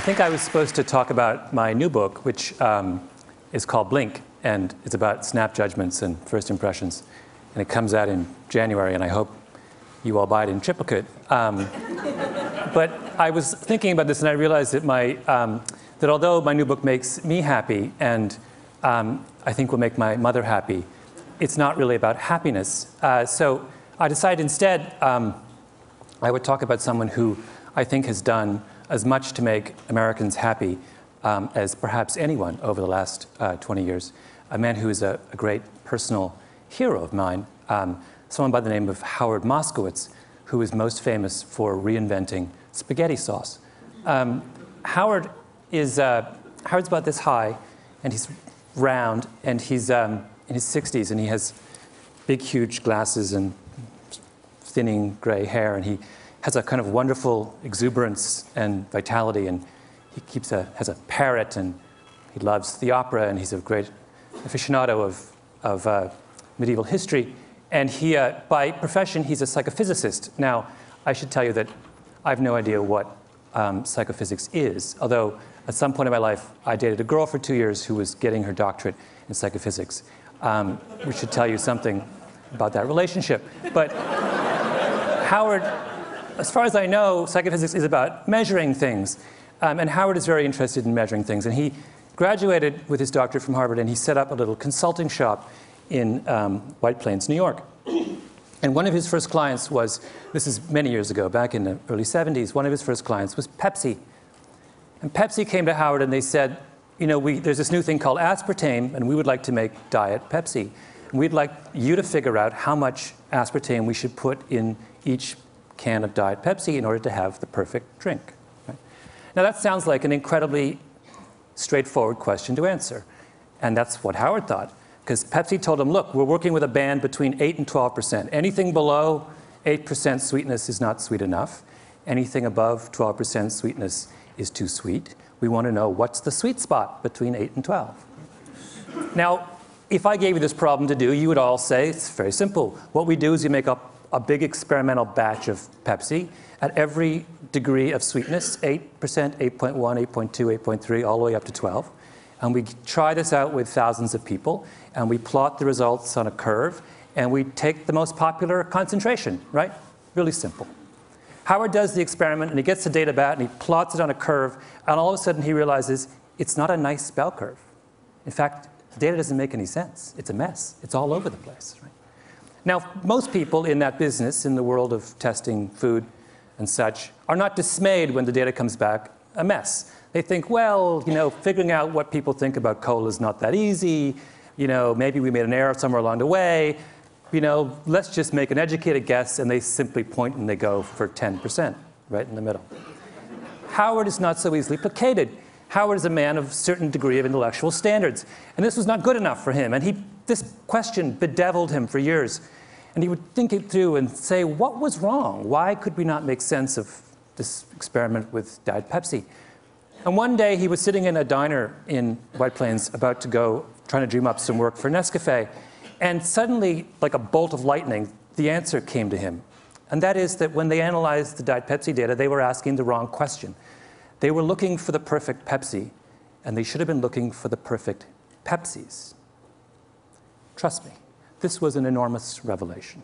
think I was supposed to talk about my new book, which is called Blink, and it's about snap judgments and first impressions. And it comes out in January, and I hope you all buy it in triplicate. But I was thinking about this, and I realized that that although my new book makes me happy, and I think will make my mother happy, it's not really about happiness. So I decided instead I would talk about someone who I think has done as much to make Americans happy as perhaps anyone over the last 20 years. A man who is a great personal hero of mine, someone by the name of Howard Moskowitz, who is most famous for reinventing spaghetti sauce. Howard's about this high, and he's round, and he's in his 60s, and he has big, huge glasses and thinning gray hair, and he has a kind of wonderful exuberance and vitality, and he has a parrot, and he loves the opera, and he's a great aficionado of medieval history. And he, by profession, he's a psychophysicist. Now, I should tell you that I have no idea what psychophysics is, although at some point in my life, I dated a girl for 2 years who was getting her doctorate in psychophysics. We should tell you something about that relationship. But Howard, as far as I know, psychophysics is about measuring things. And Howard is very interested in measuring things. And he graduated with his doctorate from Harvard, and he set up a little consulting shop in White Plains, New York. And one of his first clients was, this is many years ago, back in the early 70s, one of his first clients was Pepsi. And Pepsi came to Howard and they said, you know, there's this new thing called aspartame, and we would like to make Diet Pepsi. And we'd like you to figure out how much aspartame we should put in each can of Diet Pepsi in order to have the perfect drink. Right? Now that sounds like an incredibly straightforward question to answer. And that's what Howard thought. Because Pepsi told him, look, we're working with a band between 8 and 12%. Anything below 8% sweetness is not sweet enough. Anything above 12% sweetness is too sweet. We want to know what's the sweet spot between 8 and 12. Now, if I gave you this problem to do, you would all say, it's very simple. What we do is we make up a big experimental batch of Pepsi at every degree of sweetness, 8%, 8.1, 8.2, 8.3, all the way up to 12. And we try this out with thousands of people, and we plot the results on a curve, and we take the most popular concentration, right? Really simple. Howard does the experiment, and he gets the data back, and he plots it on a curve, and all of a sudden he realizes it's not a nice bell curve. In fact, the data doesn't make any sense. It's a mess. It's all over the place, right? Now, most people in that business, in the world of testing food and such, are not dismayed when the data comes back a mess. They think, well, you know, figuring out what people think about cola is not that easy. You know, maybe we made an error somewhere along the way. You know, let's just make an educated guess, and they simply point and they go for 10%, right in the middle. Howard is not so easily placated. Howard is a man of a certain degree of intellectual standards, and this was not good enough for him, and this question bedeviled him for years. And he would think it through and say, what was wrong? Why could we not make sense of this experiment with Diet Pepsi? And one day he was sitting in a diner in White Plains about to go, trying to dream up some work for Nescafe. And suddenly, like a bolt of lightning, the answer came to him. And that is that when they analyzed the Diet Pepsi data, they were asking the wrong question. They were looking for the perfect Pepsi, and they should have been looking for the perfect Pepsis. Trust me, this was an enormous revelation.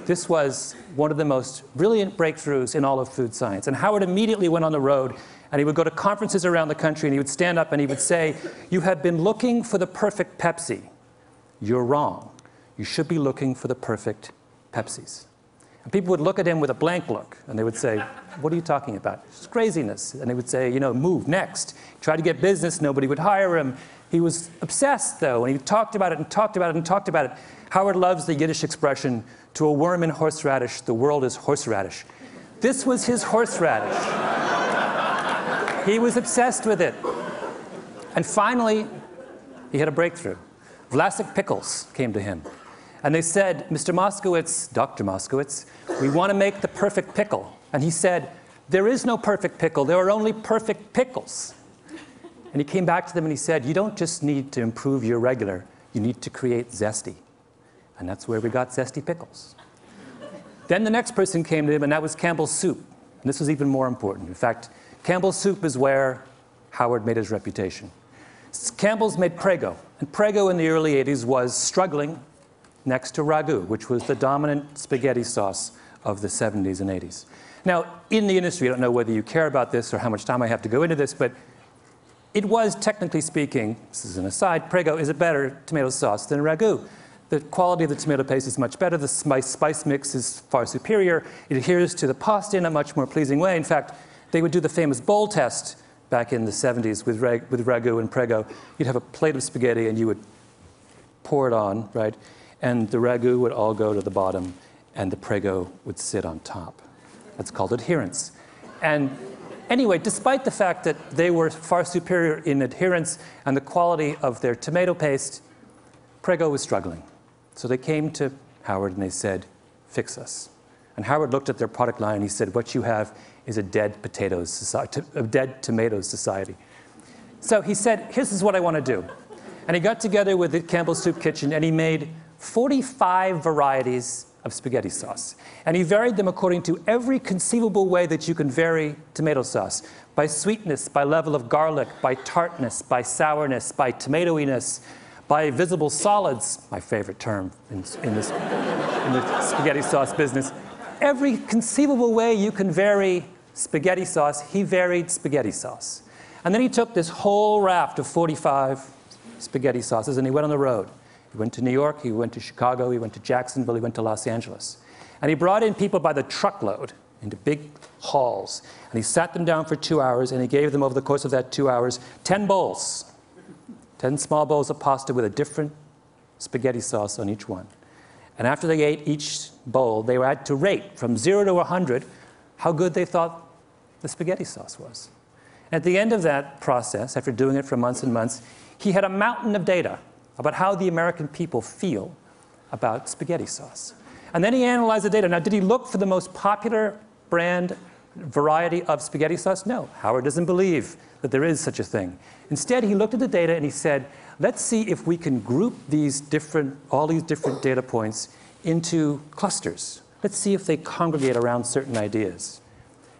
This was one of the most brilliant breakthroughs in all of food science. And Howard immediately went on the road, and he would go to conferences around the country, and he would stand up and he would say, you have been looking for the perfect Pepsi. You're wrong. You should be looking for the perfect Pepsis. And people would look at him with a blank look, and they would say, what are you talking about? It's craziness. And they would say, you know, move, next. Try to get business, nobody would hire him. He was obsessed, though, and he talked about it and talked about it and talked about it. Howard loves the Yiddish expression, to a worm in horseradish, the world is horseradish. This was his horseradish. He was obsessed with it. And finally, he had a breakthrough. Vlasic pickles came to him. And they said, Mr. Moskowitz, Dr. Moskowitz, we want to make the perfect pickle. And he said, there is no perfect pickle. There are only perfect pickles. And he came back to them and he said, you don't just need to improve your regular. You need to create zesty. And that's where we got zesty pickles. Then the next person came to him, and that was Campbell's soup. And this was even more important. In fact, Campbell's soup is where Howard made his reputation. Campbell's made Prego, and Prego in the early 80s was struggling next to ragu, which was the dominant spaghetti sauce of the 70s and 80s. Now, in the industry, I don't know whether you care about this or how much time I have to go into this, but it was, technically speaking, this is an aside, Prego is a better tomato sauce than ragu. The quality of the tomato paste is much better. The spice mix is far superior. It adheres to the pasta in a much more pleasing way. In fact, they would do the famous bowl test back in the 70s with ragu and Prego. You'd have a plate of spaghetti and you would pour it on, right? And the ragu would all go to the bottom and the Prego would sit on top. That's called adherence. And anyway, despite the fact that they were far superior in adherence and the quality of their tomato paste, Prego was struggling. So they came to Howard and they said, fix us. And Howard looked at their product line and he said, what you have is a dead potatoes society, a dead tomatoes society. So he said, this is what I want to do. And he got together with the Campbell's Soup Kitchen and he made 45 varieties of spaghetti sauce. And he varied them according to every conceivable way that you can vary tomato sauce. By sweetness, by level of garlic, by tartness, by sourness, by tomatoiness, by visible solids, my favorite term in the spaghetti sauce business. Every conceivable way you can vary spaghetti sauce, he varied spaghetti sauce. And then he took this whole raft of 45 spaghetti sauces and he went on the road. He went to New York, he went to Chicago, he went to Jacksonville, he went to Los Angeles. And he brought in people by the truckload into big halls. And he sat them down for 2 hours and he gave them over the course of that 2 hours 10 bowls. 10 small bowls of pasta with a different spaghetti sauce on each one. And after they ate each bowl, they had to rate from 0 to 100 how good they thought the spaghetti sauce was. And at the end of that process, after doing it for months and months, he had a mountain of data about how the American people feel about spaghetti sauce. And then he analyzed the data. Now, did he look for the most popular brand variety of spaghetti sauce? No. Howard doesn't believe that there is such a thing. Instead, he looked at the data and he said, let's see if we can group all these different data points into clusters. Let's see if they congregate around certain ideas.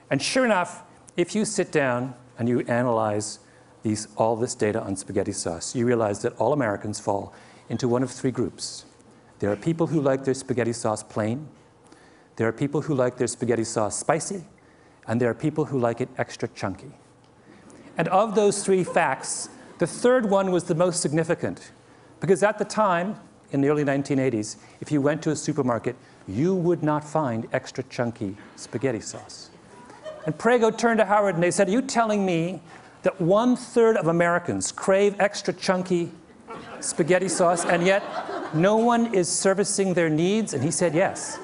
And sure enough, if you sit down and you analyze all this data on spaghetti sauce, you realize that all Americans fall into one of three groups. There are people who like their spaghetti sauce plain. There are people who like their spaghetti sauce spicy. And there are people who like it extra chunky. And of those three facts, the third one was the most significant. Because at the time, in the early 1980s, if you went to a supermarket, you would not find extra chunky spaghetti sauce. And Prego turned to Howard and they said, are you telling me that 1/3 of Americans crave extra chunky spaghetti sauce and yet no one is servicing their needs? And he said yes.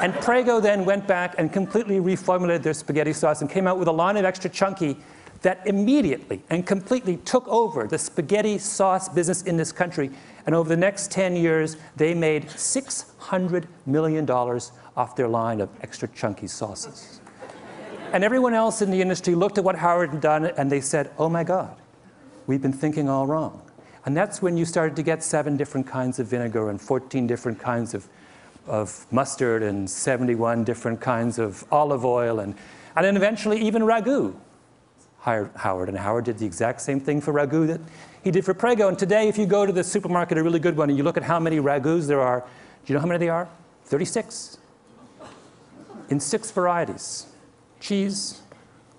And Prego then went back and completely reformulated their spaghetti sauce and came out with a line of extra chunky that immediately and completely took over the spaghetti sauce business in this country. And over the next 10 years, they made $600 million off their line of extra chunky sauces. And everyone else in the industry looked at what Howard had done and they said, oh my God, we've been thinking all wrong. And that's when you started to get 7 different kinds of vinegar and 14 different kinds of mustard and 71 different kinds of olive oil. And then eventually even ragu hired Howard. And Howard did the exact same thing for ragu that he did for Prego. And today, if you go to the supermarket, a really good one, and you look at how many ragus there are, do you know how many there are? 36. In 6 varieties. Cheese,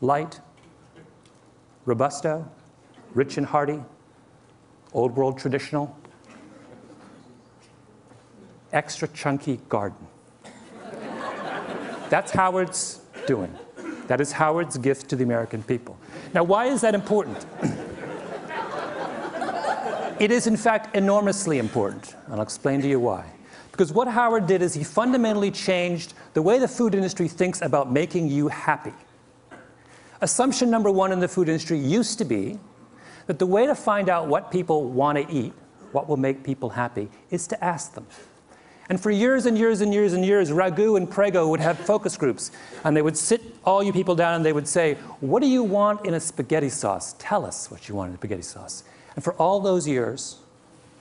light, robusto, rich and hearty, old world traditional, extra chunky garden. That's Howard's doing. That is Howard's gift to the American people. Now, why is that important? It is, in fact, enormously important. And I'll explain to you why. Because what Howard did is he fundamentally changed the way the food industry thinks about making you happy. Assumption number 1 in the food industry used to be that the way to find out what people want to eat, what will make people happy, is to ask them. And for years and years and years and years, Ragu and Prego would have focus groups. And they would sit all you people down and they would say, what do you want in a spaghetti sauce? Tell us what you want in a spaghetti sauce. And for all those years,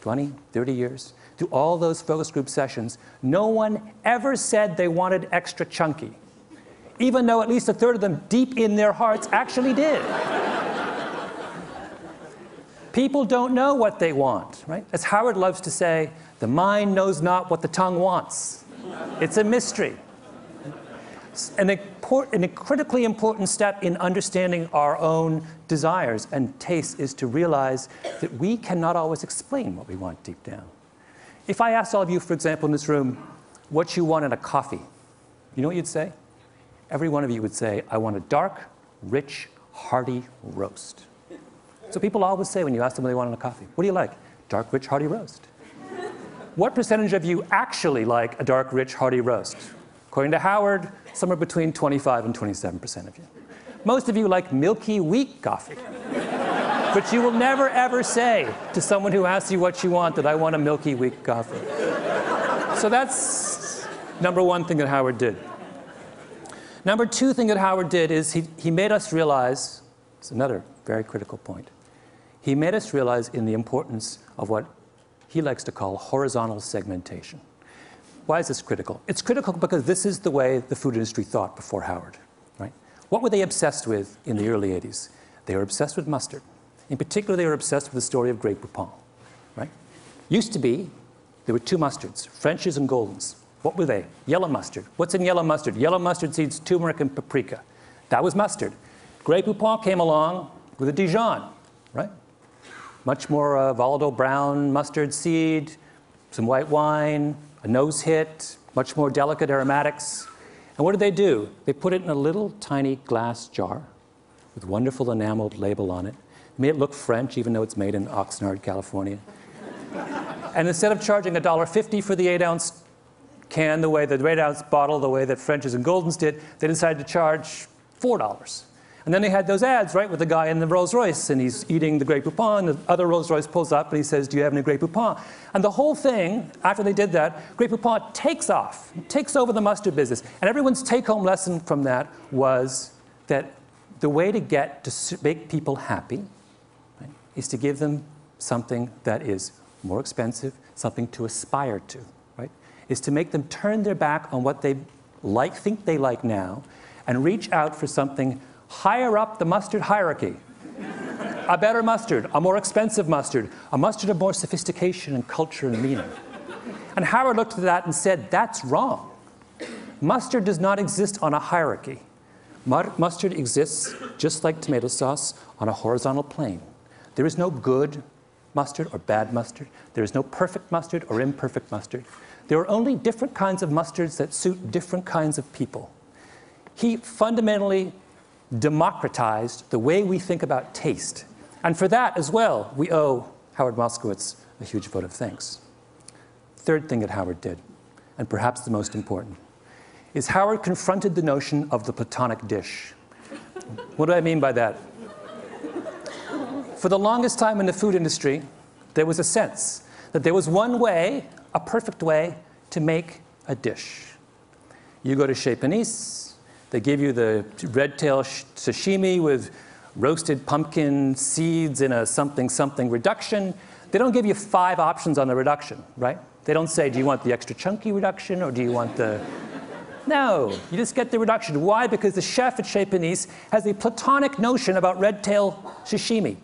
20, 30 years, through all those focus group sessions, no one ever said they wanted extra chunky. even though at least a third of them, deep in their hearts, actually did. People don't know what they want, right? As Howard loves to say, the mind knows not what the tongue wants. It's a mystery. And a critically important step in understanding our own desires and tastes is to realize that we cannot always explain what we want deep down. If I asked all of you, for example, in this room, what you want in a coffee, you know what you'd say? Every one of you would say, I want a dark, rich, hearty roast. So people always say when you ask them what they want in a coffee, what do you like? Dark, rich, hearty roast. What percentage of you actually like a dark, rich, hearty roast? According to Howard, somewhere between 25 and 27% of you. Most of you like milky, weak coffee. But you will never, ever say to someone who asks you what you want that I want a milky, weak coffee. So that's number one thing that Howard did. Number two thing that Howard did is he made us realize, it's another very critical point, he made us realize in the importance of what he likes to call horizontal segmentation. Why is this critical? It's critical because this is the way the food industry thought before Howard, right? What were they obsessed with in the early 80s? They were obsessed with mustard. In particular, they were obsessed with the story of Grey Poupon, right? Used to be, there were two mustards, French's and Golden's. What were they? Yellow mustard. What's in yellow mustard? Yellow mustard seeds, turmeric, and paprika. That was mustard. Grey Poupon came along with a Dijon, right? Much more volatile brown mustard seed, some white wine, a nose hit, much more delicate aromatics. And what did they do? They put it in a little tiny glass jar with wonderful enameled label on it. Made it look French, even though it's made in Oxnard, California. And instead of charging $1.50 for the 8-ounce can, the 8-ounce bottle, the way that French's and Golden's did, they decided to charge $4. And then they had those ads, right, with the guy in the Rolls Royce, and he's eating the Grey Poupon, the other Rolls Royce pulls up, and he says, do you have any Grey Poupon? And the whole thing, after they did that, Grey Poupon takes off, takes over the mustard business. And everyone's take-home lesson from that was that the way to get to make people happy, right, is to give them something that is more expensive, something to aspire to, right? Is to make them turn their back on what they like, think they like now, and reach out for something higher up the mustard hierarchy. A better mustard, a more expensive mustard, a mustard of more sophistication and culture and meaning. And Howard looked at that and said, that's wrong. Mustard does not exist on a hierarchy. Mustard exists, just like tomato sauce, on a horizontal plane. There is no good mustard or bad mustard. There is no perfect mustard or imperfect mustard. There are only different kinds of mustards that suit different kinds of people. He fundamentally democratized the way we think about taste. And for that as well, we owe Howard Moskowitz a huge vote of thanks. Third thing that Howard did, and perhaps the most important, is Howard confronted the notion of the Platonic dish. What do I mean by that? For the longest time in the food industry, there was a sense that there was one way, a perfect way, to make a dish. You go to Chez Panisse, they give you the red tail sashimi with roasted pumpkin seeds in a something reduction. They don't give you 5 options on the reduction, right? They don't say, do you want the extra chunky reduction or do you want the... No, you just get the reduction. Why? Because the chef at Chez Panisse has a Platonic notion about red tail sashimi.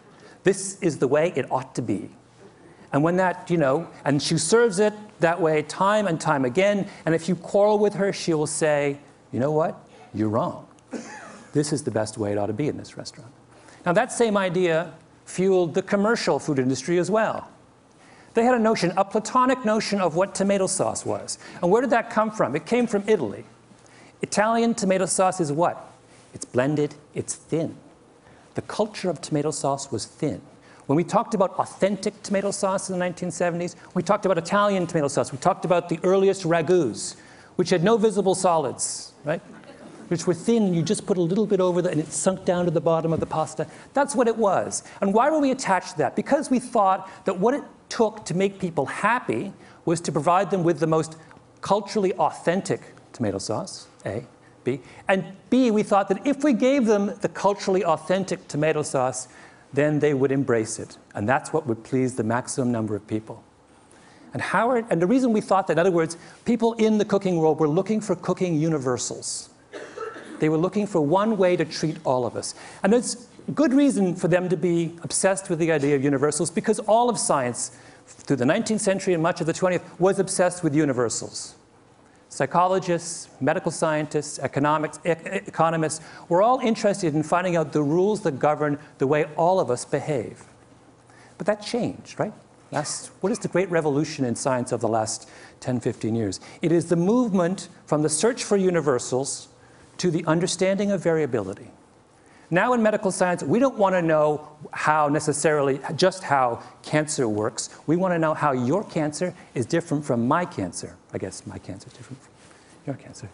This is the way it ought to be. And when that, and she serves it that way time and time again, and if you quarrel with her, she will say, you know what? You're wrong. This is the best way it ought to be in this restaurant. Now that same idea fueled the commercial food industry as well. They had a notion, a Platonic notion of what tomato sauce was. And where did that come from? It came from Italy. Italian tomato sauce is what? It's blended, it's thin. The culture of tomato sauce was thin. When we talked about authentic tomato sauce in the 1970s, we talked about Italian tomato sauce. We talked about the earliest ragouts, which had no visible solids, right? Which were thin, and you just put a little bit over and it sunk down to the bottom of the pasta. That's what it was. And why were we attached to that? Because we thought that what it took to make people happy was to provide them with the most culturally authentic tomato sauce, A, B. And B, we thought that if we gave them the culturally authentic tomato sauce, then they would embrace it. And that's what would please the maximum number of people. And the reason we thought that, in other words, people in the cooking world were looking for cooking universals. They were looking for one way to treat all of us. And there's good reason for them to be obsessed with the idea of universals, because all of science, through the 19th century and much of the 20th, was obsessed with universals. Psychologists, medical scientists, economists were all interested in finding out the rules that govern the way all of us behave. But that changed, right? What is the great revolution in science of the last 10, 15 years? It is the movement from the search for universals to the understanding of variability. Now in medical science, we don't want to know just how cancer works. We want to know how your cancer is different from my cancer. I guess my cancer is different from your cancer.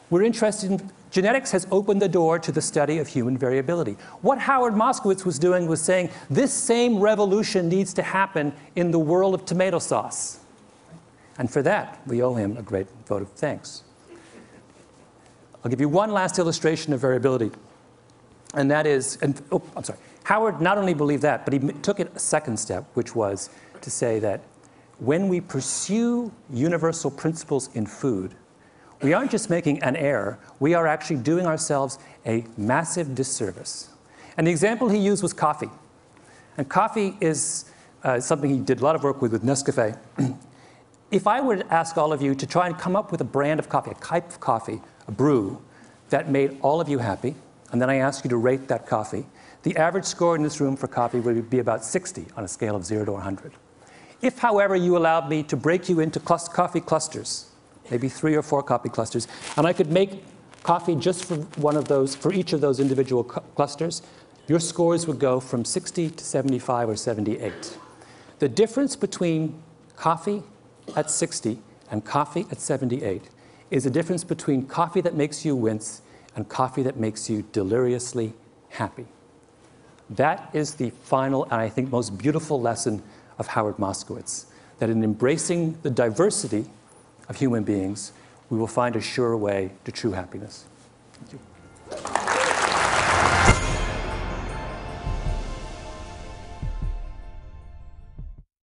We're interested in, genetics has opened the door to the study of human variability. What Howard Moskowitz was doing was saying, this same revolution needs to happen in the world of tomato sauce. And for that, we owe him a great vote of thanks. I'll give you one last illustration of variability. And that is, Howard not only believed that, but he took it a second step, which was to say that when we pursue universal principles in food, we aren't just making an error, we are actually doing ourselves a massive disservice. And the example he used was coffee. And coffee is something he did a lot of work with Nescafé. If I were to ask all of you to try and come up with a brand of coffee, a type of coffee, a brew, that made all of you happy, and then I ask you to rate that coffee, the average score in this room for coffee would be about 60 on a scale of 0 to 100. If, however, you allowed me to break you into coffee clusters, maybe 3 or 4 coffee clusters, and I could make coffee just for for each of those individual clusters, your scores would go from 60 to 75 or 78. The difference between coffee at 60 and coffee at 78 is the difference between coffee that makes you wince and coffee that makes you deliriously happy. That is the final and I think most beautiful lesson of Howard Moskowitz, that in embracing the diversity of human beings, we will find a sure way to true happiness. Thank you.